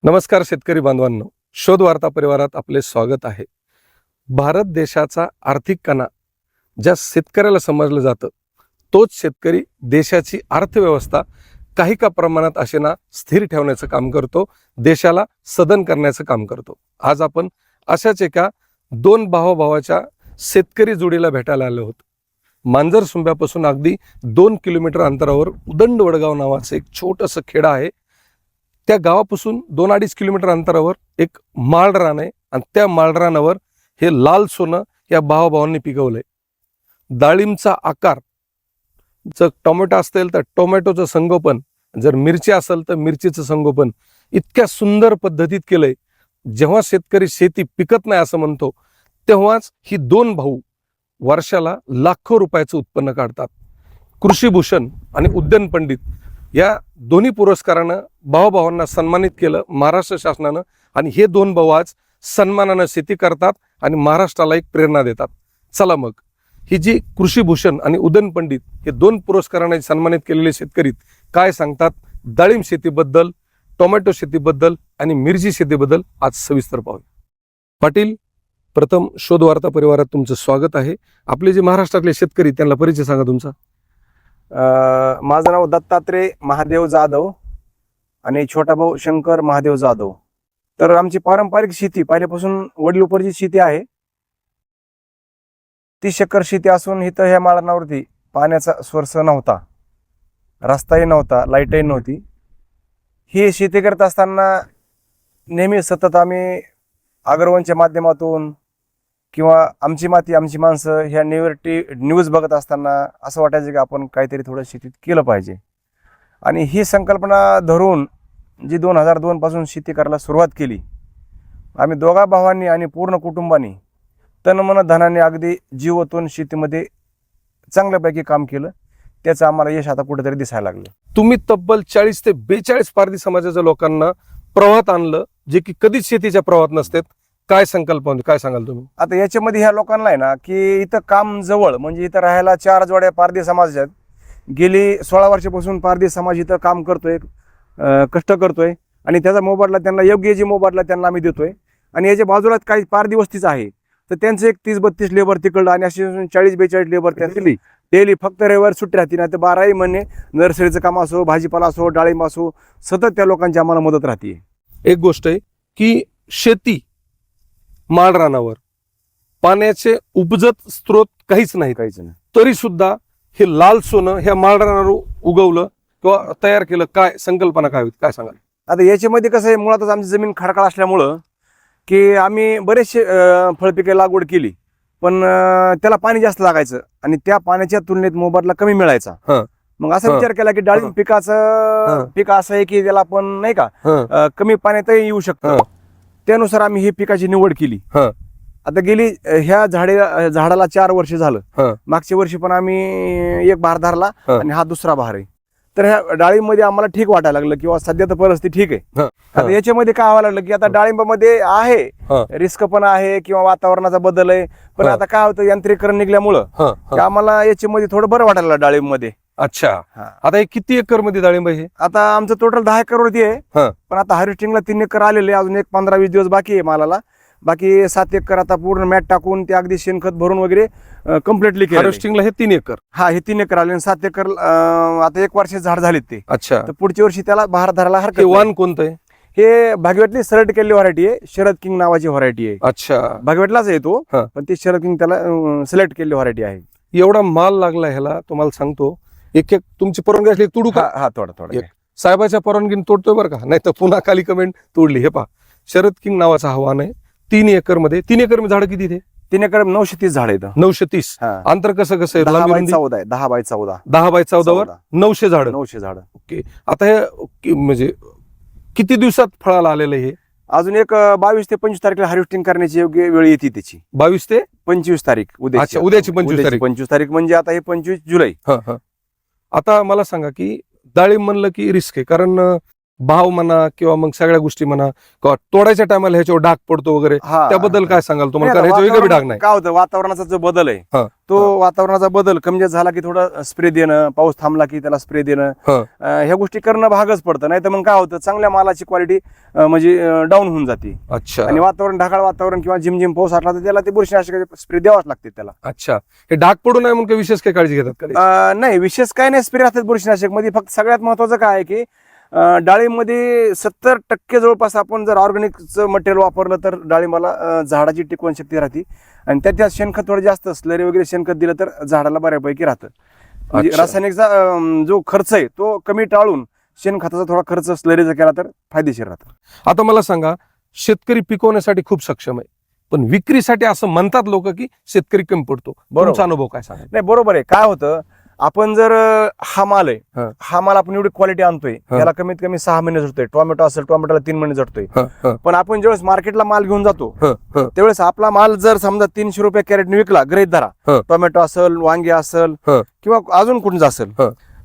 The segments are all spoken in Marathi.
नमस्कार शेतकरी बांधवांनो, शोध वार्ता परिवारात आपले स्वागत आहे. भारत देशाचा आर्थिक कणा ज्या शेतकऱ्याला समजलं जातं तोच शेतकरी देशाची अर्थव्यवस्था काही का प्रमाणात असेना स्थिर ठेवण्याचं काम करतो, देशाला सदन करण्याचं काम करतो. आज आपण अशाच एका दोन भावाच्या शेतकरी जोडीला भेटायला आलो आहोत. मांजर सुंब्यापासून अगदी 2 किलोमीटर अंतरावर उदंड वडगाव नावाचं एक छोटंसं खेडं आहे. त्या गावापासून 2-2.5 किलोमीटर अंतरावर एक माळरान आहे आणि त्या माळरानावर हे लाल सोनं या भावांनी पिकवलंय. डाळिंबचा आकार, जर टोमॅटो असेल तर टोमॅटोचं संगोपन, जर मिरची असेल तर मिरचीचं संगोपन इतक्या सुंदर पद्धतीत केलंय. जेव्हा शेतकरी शेती पिकत नाही असं म्हणतो तेव्हाच ही दोन भाऊ वर्षाला लाखो रुपयाचं उत्पन्न काढतात. कृषीभूषण आणि उद्यान पंडित या दोन्ही पुरस्कारानं भावांना सन्मानित केलं महाराष्ट्र शासनानं आणि हे दोन भाऊ आज सन्मानानं शेती करतात आणि महाराष्ट्राला एक प्रेरणा देतात. चला मग ही जी कृषीभूषण आणि उद्यान पंडित हे दोन पुरस्काराने सन्मानित केलेले शेतकरी काय सांगतात डाळिंब शेतीबद्दल, टोमॅटो शेतीबद्दल आणि मिरची शेतीबद्दल आज सविस्तर पाहूया. पाटील, प्रथम शोध वार्ता परिवारात तुमचं स्वागत आहे. आपले जे महाराष्ट्रातले शेतकरी त्यांना परिचय सांगा तुमचा. माझं नाव दत्तात्रय महादेव जाधव आणि छोटा भाऊ शंकर महादेव जाधव. तर आमची पारंपरिक शेती पहिल्यापासून वडिलोपार्जित शेती आहे. 30 एकर शेती असून इथं ह्या माळरानावरती पाण्याचा सोर्स नव्हता, रस्ताही नव्हता, लाईटही नव्हती. ही शेती करत असताना नेहमी सतत आम्ही अग्रवनच्या माध्यमातून किंवा आमची माती आमची माणसं ह्या न्यूज बघत असताना असं वाटायचं की आपण काहीतरी थोडं शेतीत केलं पाहिजे. आणि ही संकल्पना धरून जी 2002 पासून शेती करायला सुरुवात केली, आम्ही दोघा भावांनी आणि पूर्ण कुटुंबाने तन मन धनाने अगदी जीव ओतून शेतीमध्ये चांगल्यापैकी काम केलं. त्याचं आम्हाला यश आता कुठेतरी दिसायला लागलं. तुम्ही तब्बल 40 ते 42 पारधी समाजाच्या लोकांना प्रवाहात आणलं, जे की कधीच शेतीच्या प्रवाहात नसतात. काय संकल्पना, काय सांगाल तुम्ही? आता याच्यामध्ये ह्या लोकांना आहे ना की इथं काम जवळ, म्हणजे इथं राहायला 4 जोड्या पारधी समाज आहेत. गेली 16 वर्षापासून पारधी समाज इथं काम करतोय, कष्ट करतोय आणि त्याचा मोबदला त्यांना योग्य जी मोबदला त्यांना आम्ही देतोय. आणि याच्या बाजूलाच काही पारधी वस्तीच आहे, तर त्यांचं एक 30-32 लेबर तिकडलं आणि असे 40-42 लेबर त्यांची डेली फक्त रविवार सुट्टी राहते. ना तर 12ही महिने नर्सरीचं काम असो, भाजीपाला असो, डाळिंब असो, सतत त्या लोकांची आम्हाला मदत राहते. एक गोष्ट आहे की शेती माळरानावर पाण्याचे उपजत स्रोत काहीच नाही, तरी सुद्धा हे लाल सोनं ह्या माळरानावर उगवलं किंवा तयार केलं. काय संकल्पना काय होती, काय सांगाल? आता याच्यामध्ये कसं आहे, मुळातच आमची जमीन खडकाळ असल्यामुळं की आम्ही बरेचसे फळपिके लागवड केली, पण त्याला पाणी जास्त लागायचं आणि त्या पाण्याच्या तुलनेत मोबदला कमी मिळायचा. मग असा विचार केला की डाळिंब पिकाचं पीक असं आहे की त्याला आपण नाही का कमी पाण्यातही येऊ शकतं. त्यानुसार आम्ही ही पिकाची निवड केली. आता गेली ह्या झाडाला 4 वर्ष झालं. मागच्या वर्षी पण आम्ही एक बहार धरला आणि हा दुसरा बहार आहे. तर ह्या डाळिंबमध्ये आम्हाला ठीक वाटायला लागलं किंवा सध्या तर परिस्थिती ठीक आहे. आता याच्यामध्ये काय व्हायला लागलं की आता डाळिंबामध्ये आहे रिस्क पण आहे किंवा वातावरणाचा बदल आहे, पण आता काय होतं यांत्रिकरण निघल्यामुळं आम्हाला याच्यामध्ये थोडं बरं वाटायला लागलं डाळिंबमध्ये. अच्छा, आता हे किती एकर मध्ये डाळिंब आहे? आता आमचं टोटल 10 एकर वरती आहे, पण आता हार्वेस्टिंगला 3 एकर आलेले, अजून एक 15-20 दिवस बाकी आहे मालाला. बाकी 7 एकर आता पूर्ण मॅट टाकून ते अगदी शेणखत भरून वगैरे कम्प्लिटली हार्वेस्टिंगला हे 3 एकर. हे 3 एकर आले आणि 7 एकर आता 1 वर्ष झाड झालेत ते. अच्छा, तर पुढच्या वर्षी त्याला बहार धरायला हरकत. वाण कोणतं आहे? हे भागवतली सिलेक्ट केलेली व्हरायटी आहे, शरद किंग नावाची व्हरायटी आहे. अच्छा, भागवतलाच आहे तो, पण ती शरद किंग त्याला सिलेक्ट केलेली व्हरायटी आहे. एवढा माल लागला ह्याला, तुम्हाला सांगतो. एक तुमची परवानगी असली तोडू का? थोडा साहेबाच्या परवानगीने तोडतोय बरं का, नाही तर पुन्हा खाली कमेंट तोडली. हे पहा, शरद किंग नावाचा आव्हान आहे. 3 एकर मध्ये झाड किती ते? 3 एकर 930 झाड आहेत. 930. अंतर कसं आहे? 10 बाय 14 आहे. 10 बाय 14. 10 बाय 14 वर 900 झाड. 900 झाड. ओके. आता हे म्हणजे किती दिवसात फळाला आलेलं हे? अजून एक 22 ते 25 तारखेला हार्वेस्टिंग करण्याची योग्य वेळ येते त्याची. 22 ते 25 तारीख उद्याची 25 तारीख. 25 तारीख म्हणजे आता हे 25 जुलै. आता मला सांगा की डाळिंब म्हणलं की रिस्क आहे, कारण भाव म्हणा किंवा मग सगळ्या गोष्टी म्हणा किंवा तोडायच्या टायमाला ह्याच्यावर डाग पडतो वगैरे त्याबद्दल काय सांगाल तुम्हाला? कारण ह्याच्या वेगळं डाग नाही. काय होतं, वातावरणाचा जो बदल हा, आहे तो वातावरणाचा बदल कमी जास्त झाला की थोडं स्प्रे देणं, पाऊस थांबला की त्याला स्प्रे देणं, ह्या गोष्टी करणं भागच पडतं. नाही तर मग काय होतं, चांगल्या मालाची क्वालिटी म्हणजे डाऊन होऊन जाते. अच्छा. आणि वातावरण ढगाळ वातावरण किंवा झिमझिम पाऊस आटला तर त्याला ते बुरशीनाशक स्प्रे द्यावाच लागते त्याला. अच्छा. हे डाग पडू नये म्हणून विशेष काही काळजी घेतात का? नाही, विशेष काय नाही स्प्रे असतात बुरशीनाशक मध्ये. फक्त सगळ्यात महत्वाचं काय आहे की डाळिंबमध्ये 70% जवळपास आपण जर ऑर्गॅनिकचं मटेरियल वापरलं तर डाळिंबाला झाडाची टिकवण शक्ती राहते. आणि त्यात शेणखत थोडं जास्त स्लरी वगैरे शेणखत दिलं तर झाडाला बऱ्यापैकी राहतं. म्हणजे अच्छा. रासायनिकचा जो खर्च आहे तो कमी टाळून शेणखताचा थोडा खर्च स्लरीचा केला तर फायदेशीर राहतं. आता मला सांगा, शेतकरी पिकवण्यासाठी खूप सक्षम आहे, पण विक्रीसाठी असं म्हणतात लोक की शेतकरी कमी पडतो. तुमचा अनुभव काय सांगा? नाही, बरोबर आहे. काय होतं, आपण जर हा माल आहे, हा माल आपण एवढी क्वालिटी आणतोय, याला कमीत कमी 6 महिने झटतोय. टोमॅटो असेल, टोमॅटोला 3 महिने झटतोय. पण आपण ज्यावेळेस मार्केटला माल घेऊन जातो त्यावेळेस आपला माल जर समजा 300 रुपये कॅरेटने विकला, गृहीत धरा, टोमॅटो असेल, वांगे असेल किंवा अजून कुठून असेल,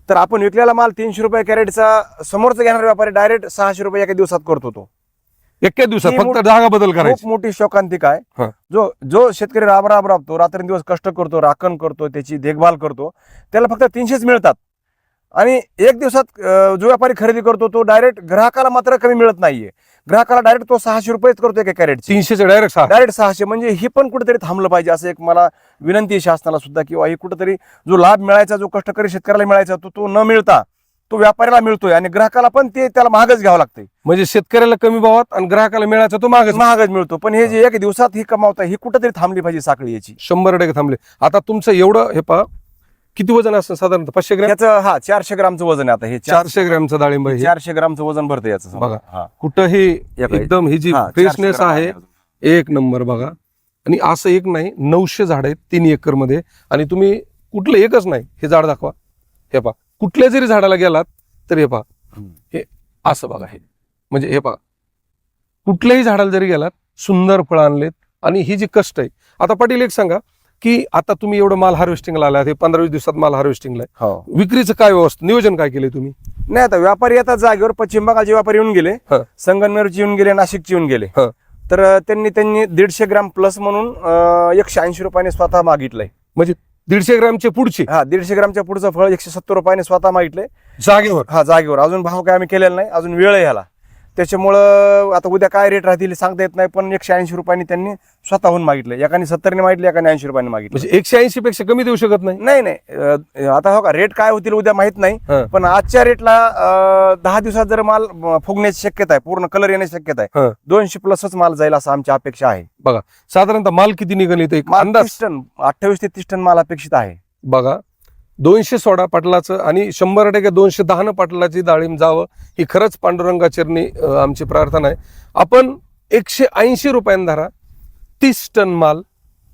तर आपण विकलेला माल 300 रुपये कॅरेटचा समोरचा घेणारा व्यापारी डायरेक्ट 600 रुपये एका दिवसात करतो. तो एका दिवसात फक्त जागा बदल करायची. खूप मोठी शोकांतिका आहे. जो शेतकरी राबतो, रात्रंदिवस कष्ट करतो, राखण करतो, त्याची देखभाल करतो, त्याला फक्त 300च मिळतात. आणि एक दिवसात जो व्यापारी खरेदी करतो तो डायरेक्ट ग्राहकाला मात्र कमी मिळत नाहीये. ग्राहकाला डायरेक्ट तो 600 रुपयेच करतो एका कॅरेट. 300 डायरेक्ट 600. म्हणजे ही पण कुठेतरी थांबलं पाहिजे, असं एक मला विनंती आहे शासनाला सुद्धा. किंवा ही कुठेतरी जो लाभ मिळायचा, जो कष्टकरी शेतकऱ्याला मिळायचा, तो न मिळता तो व्यापाऱ्याला मिळतोय आणि ग्राहकाला पण ते त्याला महागच घ्यावं लागतंय. म्हणजे शेतकऱ्याला कमी भावात आणि ग्राहकाला मिळायचा तो महागच मिळतो. पण हे जे एक दिवसात ही कमावता, ही कुठेतरी थांबली पाहिजे साखळी याची. 100% थांबले. आता तुमचं एवढं हे पहा, किती वजन असतं साधारणतः? 500 ग्रॅम. याचं 400 ग्रामचं वजन आहे. आता हे 400 ग्रॅमचं डाळिंब आहे. 400 ग्रामचं वजन भरतं याचं. बघा कुठंही एकदम ही जी फ्रेशनेस आहे एक नंबर. बघा, आणि असं एक नाही, 900 झाड आहेत 3 एकर मध्ये. आणि तुम्ही कुठलं एकच नाही, हे झाड दाखवा. हे पहा, कुठल्या जरी झाडाला गेलात तर हे पहा, हे असं बघा. हे म्हणजे हे पहा, कुठल्याही झाडाला जरी गेलात सुंदर फळं आणलेत. आणि ही जी कष्ट आहे. आता पाटील एक सांगा की आता तुम्ही एवढं माल हार्वेस्टिंगला आलात, हे 15-20 दिवसात माल हार्वेस्टिंगला आहे, विक्रीचं काय व्यवस्था नियोजन काय केलंय तुम्ही? नाही, आता व्यापारी येतात जागेवर. पश्चिम बंगालचे व्यापारी येऊन गेले, संगमनेरचे येऊन गेले, नाशिकचे येऊन गेले. तर त्यांनी 150 ग्रॅम प्लस म्हणून 180 रुपयाने स्वतः मागितलंय. म्हणजे 150 ग्रॅमचे पुढचे? 150 ग्रॅमच्या पुढचं फळ 170 रुपयाने स्वतः मागितलंय जागेवर. जागेवर. अजून भाव काय आम्ही केलेला नाही, अजून वेळ आहे ह्याला. त्याच्यामुळं आता उद्या काय रेट राहतील सांगता येत नाही. पण 180 रुपयांनी त्यांनी स्वतःहून मागितलं. एकाने 70 ने मागितले, एकाने 80 रुपयांनी मागितलं. म्हणजे 180 पेक्षा कमी देऊ शकत नाही? नाही. आता हो का, रेट काय होतील उद्या माहित नाही. पण आजच्या रेटला 10 दिवसात जर माल फुगण्याची शक्यता आहे, पूर्ण कलर येण्याची शक्यता आहे, 200 प्लसच माल जाईल असं आमची अपेक्षा आहे. बघा, साधारणतः माल किती निघेल इथे अंदाज? 28 ते 30 टन माल अपेक्षित आहे. बघा, 200 सोडा पाटलाचं आणि 100% 210 पाटलाची डाळिंब जावं ही खरंच पांडुरंगा चरणी आमची प्रार्थना आहे. आपण 180 रुपयांनी धरा, 30 टन माल.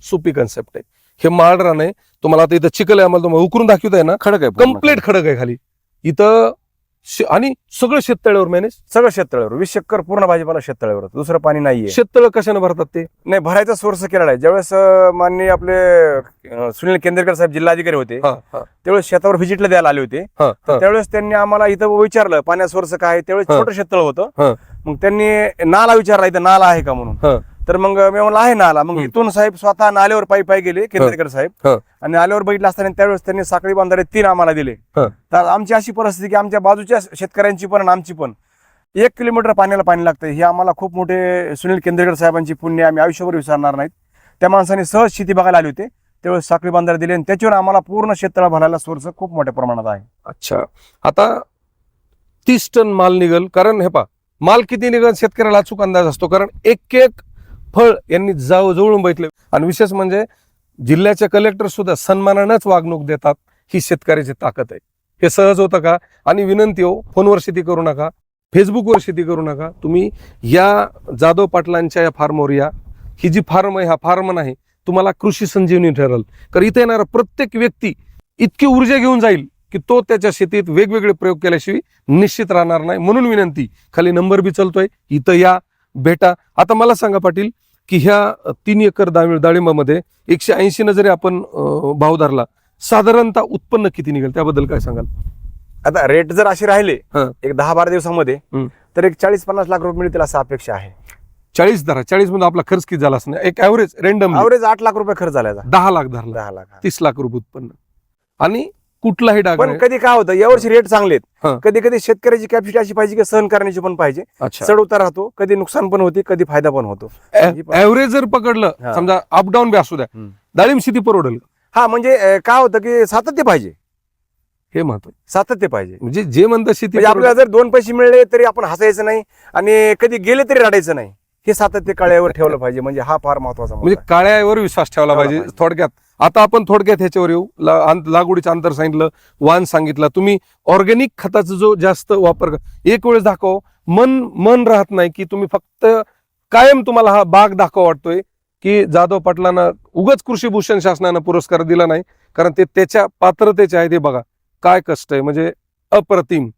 सोपी कन्सेप्ट आहे. हे माळ रान आहे. तुम्हाला आता इथं चिखल आहे, आम्हाला तुम्हाला उकरून दाखवत आहे ना, खडक आहे, कम्प्लीट खडक आहे खाली इथं. आणि सगळं शेततळ्यावर मॅनेज, सगळं शेततळ्यावर. 20 एकर पूर्ण भाजीपाला शेततळ्यावर, दुसरं पाणी नाहीये. शेततळ कशाने भरतात ते? नाही, भरायचा सोर्स केलेला आहे. ज्यावेळेस माननीय आपले सुनील केंद्रेकर साहेब जिल्हाधिकारी होते, त्यावेळेस शेतावर व्हिजिटला द्यायला आले होते. त्यावेळेस त्यांनी आम्हाला इथं विचारलं पाण्या सोर्स काय. त्यावेळेस छोटं शेततळ होतं. मग त्यांनी नाला विचारला, इथं नाला आहे का म्हणून. तर मग मी म्हणलं आहे नाला. मग इथून साहेब स्वतः नाल्यावर पायी गेले केंद्रेकर साहेब. आणि नाल्यावर बघितलं असताना त्यावेळेस त्यांनी साखळी बांधारे 3 आम्हाला दिले. तर आमची अशी परिस्थिती की आमच्या बाजूच्या शेतकऱ्यांची पण आणि आमची पण 1 किलोमीटर पाण्याला पाणी लागतं. हे आम्हाला खूप मोठे सुनील केंद्रेकर साहेबांची पुण्य आम्ही आयुष्यभर विसरणार नाहीत. त्या माणसाने सहज शेती बघायला आली होते, त्यावेळेस साखळी बांधारे दिले आणि त्याच्यावर आम्हाला पूर्ण शेततळा भरायला सोर्स खूप मोठ्या प्रमाणात आहे. अच्छा, आता 30 टन माल निघल. कारण हे पहा, माल किती निघल शेतकऱ्याला अचूक अंदाज असतो. कारण एक फळ यांनी जवळून बघितले. आणि विशेष म्हणजे जिल्ह्याचे कलेक्टर सुद्धा सन्मानानंच वागणूक देतात. ही शेतकऱ्याची ताकद आहे. हे सहज होतं का? आणि विनंती हो, फोनवर शेती करू नका, फेसबुकवर शेती करू नका. तुम्ही या जाधव पाटलांच्या या फार्मवर या. ही जी फार्म आहे, हा फार्म नाही, तुम्हाला कृषी संजीवनी ठरेल. कारण इथे येणारा प्रत्येक व्यक्ती इतकी ऊर्जा घेऊन जाईल की तो त्याच्या शेतीत वेगवेगळे प्रयोग केल्याशिवाय निश्चित राहणार नाही. म्हणून विनंती, खाली नंबर बी चलतोय, इथं या, भेटा. आता मला सांगा पाटील की ह्या 3 एकर डाळिंबामध्ये 180 न जरी आपण भाव धरला, साधारणतः उत्पन्न किती निघेल त्याबद्दल काय सांगाल? आता रेट जर असे राहिले हं. एक 10-12 दिवसामध्ये हं. तर एक 40-50 लाख रुपये मिळतील असं अपेक्षा आहे. 40 धरा, 40 मध्ये आपला खर्च किती झाला असं एक ऍव्हरेज रँडम ॲव्हरेज 8 लाख रुपये खर्च झाला 10 लाख धरला, 10 लाख. 30 लाख रुपये उत्पन्न. आणि कुठलाही डाग पण नाही. कधी काय होतं यावर्षी रेट चांगले हं. आहेत. कधी कधी शेतकऱ्याची कॅपॅसिटी अशी पाहिजे की सहन करण्याची पण पाहिजे. अच्छा, चढ उतार राहतो, कधी नुकसान पण होते, कधी फायदा पण होतो. ऍव्हरेज जर पकडलं हा. समजा अप डाऊन बी असू द्या, हं. डाळिंब शेती परवडेल हा म्हणजे काय होतं की सातत्य पाहिजे, हे महत्व. सातत्य पाहिजे. म्हणजे जे म्हणतं शेती म्हणजे आपल्याला जर 2 पैसे मिळले तरी आपण हसायचं नाही आणि कधी गेले तरी रडायचं नाही. हे सातत्य कळ्यावर ठेवलं पाहिजे. म्हणजे हा फार महत्वाचा मुद्दा म्हणजे आहे. काळ्यावर विश्वास ठेवला ठेवला पाहिजे. पाहिजे. थोडक्यात आता आपण थोडक्यात ह्याच्यावर येऊ. लागवडीचं अंतर सांगितलं, वाण सांगितलं, तुम्ही ऑर्गॅनिक खताचा जो जास्त वापर एक वेळेस दाखव, मन राहत नाही की तुम्ही फक्त कायम तुम्हाला हा बाग दाखवा वाटतोय की जाधव पाटलांना उगाच कृषीभूषण शासनानं पुरस्कार दिला नाही, कारण ते त्याच्या पात्रतेचे आहे. ते बघा काय कष्ट आहे, म्हणजे अप्रतिम.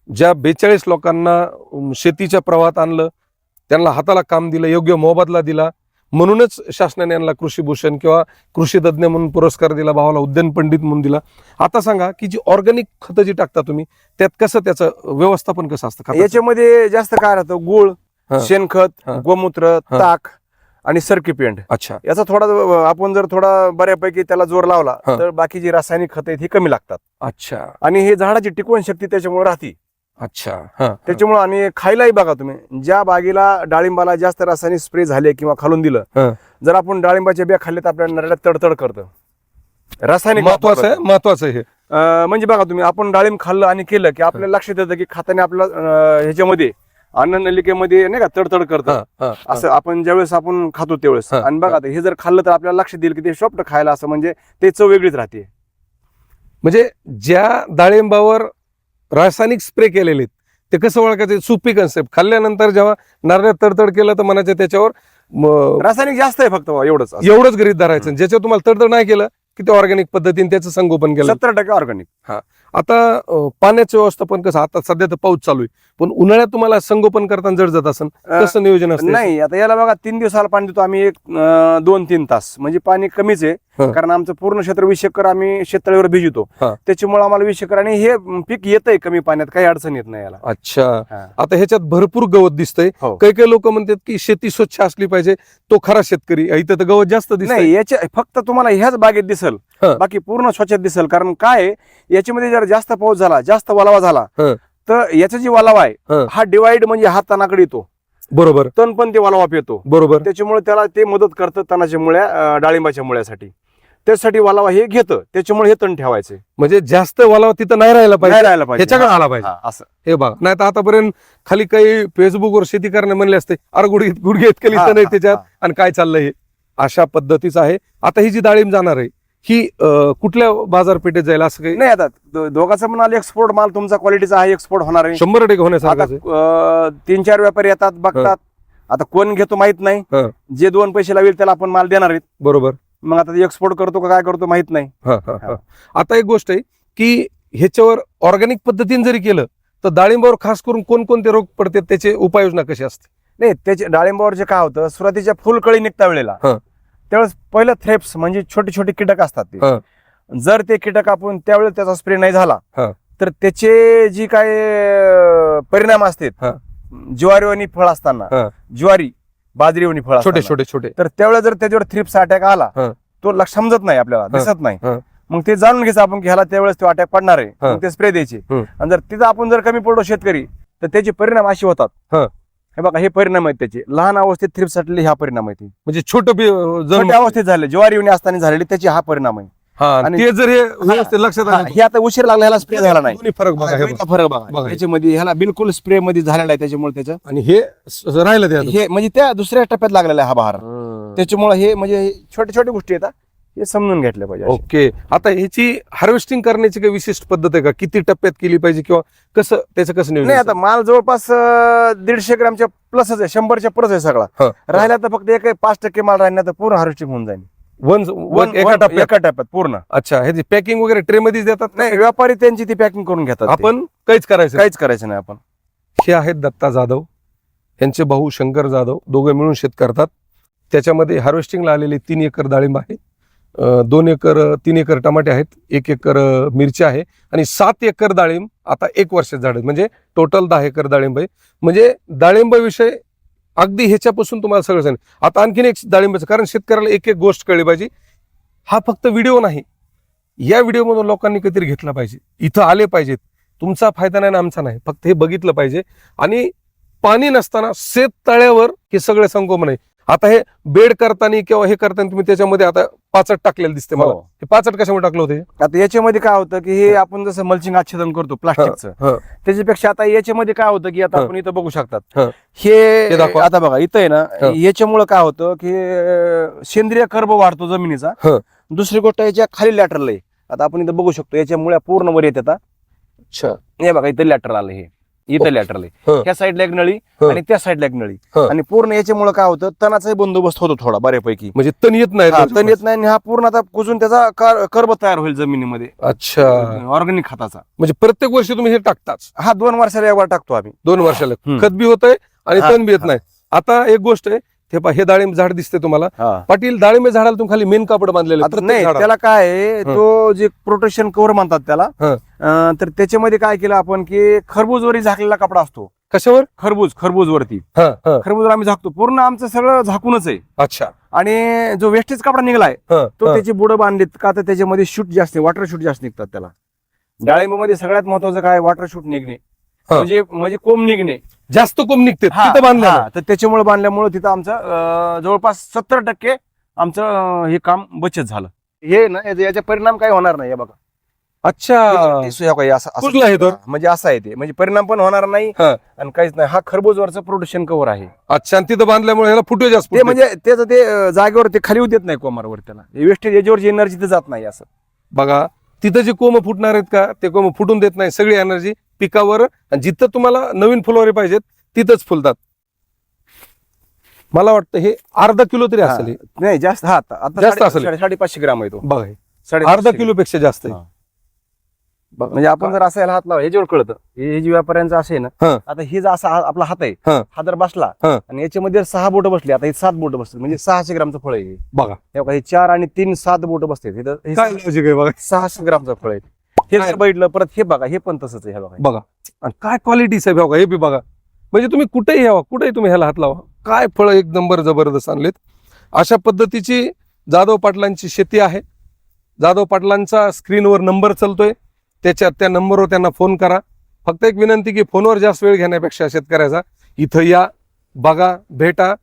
ज्या 42 लोकांना शेतीच्या प्रवाहात आणलं, त्यांना हाताला काम दिलं, योग्य मोबदला दिला, म्हणूनच शासनाने यांना कृषीभूषण किंवा कृषी तज्ज्ञ म्हणून पुरस्कार दिला, भावाला उद्यान पंडित म्हणून दिला. आता सांगा की जी ऑर्गॅनिक खतं जी टाकता तुम्ही, त्यात कसं त्याचं व्यवस्थापन कसं असतं खताचं? याच्यामध्ये जास्त काय राहतं, गुळ, हा. शेणखत, हा. गोमूत्र, हा. ताक आणि सरकी पेंट. अच्छा, याचा थोडा आपण जर थोडा बऱ्यापैकी त्याला जोर लावला हा. तर बाकी जी रासायनिक खतं आहेत ही कमी लागतात अच्छा, आणि हे झाडाची टिकवण शक्ती त्याच्यामुळे राहते. अच्छा. हा, त्याच्यामुळे आणि खायलाही बघा तुम्ही, ज्या बागेला डाळिंबाला जास्त रासायनिक स्प्रे झाले किंवा खालून दिलं, हा. जर आपण डाळिंबाच्या बिया खाल्ल्या तर आपल्या नरड्यात तडतड करतं. रासायनिक महत्वाचं आहे, महत्वाचं आहे हे. म्हणजे बघा तुम्ही, आपण डाळिंब खाल्लं आणि केलं की आपल्याला लक्षात येतं की खाताने आपलं ह्याच्यामध्ये अन्न नलिकेमध्ये नाही का तडतड करतं. हा, हा, असं आपण ज्यावेळेस आपण खातो त्यावेळेस. हा, आणि बघा आता हे जर खाल्लं तर आपल्याला लक्षात येईल की ते सॉफ्ट खायला असं, म्हणजे ते चव वेगळीच राहते. म्हणजे ज्या डाळिंबावर रासायनिक स्प्रे केलेले आहेत, ते कसं ओळखायचं? सोपी कन्सेप्ट. खाल्ल्यानंतर जेव्हा नारळात तडतड केलं तर म्हणायचं त्याच्यावर रासायनिक जास्त आहे फक्त एवढंच. एवढंच गरीब धरायचं. ज्याच्यावर तुम्हाला तडतड नाही केलं की ते ऑर्गॅनिक पद्धतीने त्याचं संगोपन केलं. 70% ऑर्गॅनिक. आता पाण्याचं व्यवस्थापन कसं? आता सध्या तर पाऊस चालू आहे, पण उन्हाळ्यात तुम्हाला संगोपन करताना जड जात असेल, कसं नियोजन असतं? नाही, आता याला बघा 3 दिवसाला पाणी देतो आम्ही, 2-3 तास. म्हणजे पाणी कमीच आहे, हा. कारण आमचं पूर्ण क्षेत्र 20 एकर आम्ही शेततळीवर भिजवतो. हा. त्याच्यामुळे आम्हाला 20 एकर आणि हे पीक येतंय कमी पाण्यात, काही अडचण येत नाही याला. अच्छा. हा. आता ह्याच्यात भरपूर गवत दिसतंय. हो. काही लोक म्हणतात की शेती स्वच्छ असली पाहिजे, तो खरा शेतकरी. इथं तर गवत जास्त दिसतंय. नाही, याच्या फक्त तुम्हाला ह्याच बागेत दिसल, हा. बाकी पूर्ण स्वच्छता दिसल. कारण काय आहे, याच्यामध्ये जर जास्त पाऊस झाला, जास्त वलावा झाला, हा. तर याचा जी वलावा आहे हा. हा डिवाइड म्हणजे हा तणाकडे येतो, बरोबर, तण पण ते वलावा येतो. बरोबर. त्याच्यामुळे त्याला ते मदत करतं तणाच्या मुळ्या, डाळिंबाच्या मुळ्यासाठी. त्यासाठी वलावा हे घेतं, त्याच्यामुळे हे तण ठेवायचे, म्हणजे जास्त वालावा तिथं नाही राहायला नाही पाहिजे, राहायला पाहिजे. ह्याच्याकडे आला पाहिजे. हा, असं. हे बघा, नाही तर आतापर्यंत खाली काही फेसबुकवर शेती करणे म्हणले असते, अरे गुडघे इतकं लिहितं नाही हा, त्याच्यात, हा. आणि काय चाललंय हे. अशा पद्धतीचं आहे. आता ही जी डाळिंब जाणार आहे ही कुठल्या बाजारपेठेत जाईल असं काही? नाही, आता दोघांचा म्हणाल एक्सपोर्ट माल तुमचा क्वालिटीचा आहे, एक्सपोर्ट होणार आहे. 100% होण्यासारखं आता आहे. 3-4 व्यापारी येतात, बघतात. आता कोण घेतो माहित नाही. हा. जे 2 पैसे लावेल त्याला आपण माल देणार आहेत. बरोबर. मग आता एक्सपोर्ट करतो का काय करतो माहित नाही. हा, हा, हा. आता एक गोष्ट आहे की ह्याच्यावर ऑर्गॅनिक पद्धतीने जरी केलं तर डाळिंबावर खास करून कोणकोणते रोग पडतात, त्याचे उपाययोजना कशी असते? नाही, त्याचे डाळिंबावर जे काय होतं, सुरुवातीच्या फुलकळी निघता वेळेला हा. त्यावेळेस पहिलं थ्रेप्स म्हणजे छोटे छोटे कीटक असतात ते. हा. जर ते कीटक आपण त्यावेळेस त्याचा स्प्रे नाही झाला हा. तर त्याचे जी काय परिणाम असतात, हा. ज्वारीवाणी फळ असताना, हा. ज्वारी बाजरीवाणी फळ छोटे असताना, छोटे छोटे. तर त्यावेळेस जर त्याच्यावर थ्रिप्स अटॅक आला हा. तो समजत नाही आपल्याला, दिसत नाही. हा. मग ते जाणून घ्यायचं आपण की ह्याला त्यावेळेस तो अटॅक पडणार आहे, हा. मग ते स्प्रे द्यायचे. हम्म. आणि जर तिथं आपण जर कमी पडलो शेतकरी तर त्याचे परिणाम असे होतात. हा. हे बघा, हे परिणाम आहेत त्याचे. लहान अवस्थेत थ्रिप्स अटले ह्या परिणाम आहेत. म्हणजे छोटं छोट्या अवस्थेत झाले, ज्वारी असताना झालेले त्याचे हा परिणाम आहे. आणि ते जर हे व्यवस्थित लक्षात हा, आलं हे आता उशीर लागला, ह्याला स्प्रे झाला नाही. दोन्ही फरक बघा, हे बघा. फरक बघा. बघा त्याच्यामध्ये, ह्याला बिलकुल स्प्रे मध्ये झालेला आहे, त्याच्यामुळे त्याचं आणि हे राहिलं ते हे म्हणजे त्या दुसऱ्या टप्प्यात लागलेला आहे हा बहार. त्याच्यामुळे हे म्हणजे छोट्या छोट्या गोष्टी येतात, हे समजून घेतल्या पाहिजे. ओके. आता ह्याची हार्वेस्टिंग करण्याची काही विशिष्ट पद्धत आहे का? किती टप्प्यात केली पाहिजे किंवा कसं त्याचं कसं नियोजन? नाही, आता माल जवळपास 150 ग्रामच्या प्लसच आहे, 100च्या प्लस आहे सगळा. हा. राहिला तर फक्त 5% माल राहिला तर पूर्ण हार्वेस्टिंग होऊन जाईल. एका टप्प्यात? एका टप्प्यात पूर्ण. अच्छा. ह्याची पॅकिंग वगैरे ट्रे मध्येच देतात? नाही, व्यापारी त्यांची ती पॅकिंग करून घेतात. आपण काहीच करायचं? काहीच करायचं नाही आपण. हे आहेत दत्ता जाधव, यांचे भाऊ शंकर जाधव, दोघे मिळून शेत करतात. त्याच्यामध्ये हार्वेस्टिंगला आलेले 3 एकर डाळिंब आहे. 2 एकर 3 एकर टमाटे आहेत, 1 एकर मिरच्या आहे आणि 7 एकर डाळिंब आता 1 वर्षात झाड म्हणजे टोटल 10 एकर डाळिंब आहे. म्हणजे डाळिंबाविषयी अगदी ह्याच्यापासून तुम्हाला सगळं सांग. आता आणखीन एक डाळिंबाचं, कारण शेतकऱ्याला एक एक गोष्ट कळली पाहिजे. हा फक्त व्हिडिओ नाही, या व्हिडिओमधून लोकांनी काहीतरी घेतला पाहिजे, इथं आले पाहिजेत. तुमचा फायदा नाही ना आमचा नाही, फक्त हे बघितलं पाहिजे. आणि पाणी नसताना शेत तळ्यावर हे सगळे संगोपन आहे. आता हे बेड करताना किंवा हे करताना तुम्ही त्याच्यामध्ये आता पाचट टाकलेलं दिसते मला. हो. हे पाचट कशामुळे टाकलं होते? आता याच्यामध्ये काय होतं की हे आपण जसं मल्चिंग आच्छादन करतो प्लास्टिकचं, त्याच्यापेक्षा आता याच्यामध्ये काय होतं की आता हं. आपण इथं बघू शकतात, हं. हे हे दाखवा. आता बघा इथं आहे ना, हं. याच्यामुळे काय होतं की सेंद्रिय कर्ब वाढतो जमिनीचा. हं. दुसरी गोष्ट याच्या खाली लॅटरल आहे. आता आपण इथं बघू शकतो याच्या मुळ्या पूर्ण वर येतात. अच्छा. हे बघा इथं लॅटरल आलं, हे इथं ओके. लॅटरल आहे. हं. त्या साईडला एक नळी हं. आणि त्या साईडला एक नळी, हं. आणि पूर्ण याच्यामुळे काय होतं, तणाचाही बंदोबस्त होतो थोडा बऱ्यापैकी. म्हणजे तण येत नाही हा, तण येत नाही आणि हा पूर्ण आता कुजून त्याचा कर्ब तयार होईल जमिनीमध्ये अच्छा. ऑर्गॅनिक खताचा. म्हणजे प्रत्येक वर्षी तुम्ही हे टाकताच? हा 2 वर्षाला एकदा टाकतो आम्ही. 2 वर्षाला हं. खत बी होतंय आणि हा, तण बी येत हा. नाही. आता एक गोष्ट आहे, हे डाळिंब झाड दिसते तुम्हाला हा. पाटील, डाळिंब झाडाला तुम्ही खाली मेन कापड बांधलेलं आहे आता प्रत्येक नाही, झाडाला. त्याला काय आहे, हं. तो जे प्रोटेक्शन कव्हर म्हणतात त्याला, हं. तर त्याच्यामध्ये काय केलं आपण की खरबूजवरी झाकलेला कपडा असतो. कशावर? खरबूज वरती हं, हं. खरबूजवर आम्ही झाकतो. पूर्ण आमचं सगळं झाकूनच आहे. अच्छा. आणि जो वेस्टेज कपडा निघलाय हं, तो हं. त्याची बुडं बांधलीत का, तर त्याच्यामध्ये शूट जास्त, वॉटर शूट जास्त निघतात त्याला. डाळिंबामध्ये सगळ्यात महत्वाचं काय, वॉटर शूट निघणे, हं. म्हणजे कोंब निघणे. जास्त कोंब निघते हा, तिथं बांधलं. हा, तर त्याच्यामुळे बांधल्यामुळे तिथं आमचं जवळपास 70% आमचं हे काम बचत झालं. हे ना याचा परिणाम काय होणार नाही. हे बघा, अच्छा. हे बघा, हे असं कुजलं आहे तर? म्हणजे असं आहे ते, म्हणजे परिणाम पण होणार नाही हा. आणि काहीच नाही. हा खरबूजवरचं प्रोटेक्शन कव्हर आहे. अच्छा. आणि तिथं बांधल्यामुळे ह्याला फुटवे जास्त ते फुटते. म्हणजे त्याचं ते जागेवर ते खाली देत नाही कोमारवर, त्याला वेस्टेज याच्यावरची एनर्जी तर जात नाही. असं बघा, तिथं जे कोंब फुटणार आहेत का, ते कोंब फुटून देत नाही. सगळी एनर्जी पिकावर, आणि जिथं तुम्हाला नवीन फुलवारे पाहिजेत तिथंच फुलतात. मला वाटतं हे अर्धा किलो तरी असेल हे. नाही जास्त. हा, आता जास्त असेल. 550 ग्राम आहे तो. बघा हे 550 अर्धा किलोपेक्षा जास्त आहे. हा. म्हणजे आपण जर असा याला हात लावा, ह्याच्यावर कळतं. हे जे व्यापाऱ्यांचं असं आहे ना, हं. आता ही जर असा आपला हात आहे, हं. हा जर बसला हं. आणि याच्यामध्ये 6 बोट बसली, आता हे 7 बोट बसतात, म्हणजे 600 ग्रामचं फळ आहे हे. बघा हे बघा, हे 4 आणि 3 7 बोट बसतात. हे काय लॉजिक आहे बघा. 600 ग्रामचं फळ आहे. हे काय? जर बघितलं परत, हे बघा, हे पण तसंच आहे. हे बघा, बघा आणि काय क्वालिटी आहे बघा. हे बी बघा, म्हणजे तुम्ही कुठेही यावा, कुठेही तुम्ही ह्याला हात लावा, काय फळ एक नंबर जबरदस्त आणलेत. अशा पद्धतीची जाधव पाटलांची शेती आहे. जाधव पाटलांचा स्क्रीनवर नंबर चालतोय, त्या नंबरवर त्यांना फोन करा. फक्त एक विनंती की फोनवर जास्त वेळ घेण्यापेक्षा शेतकऱ्याचा इथं या, बघा, भेटा,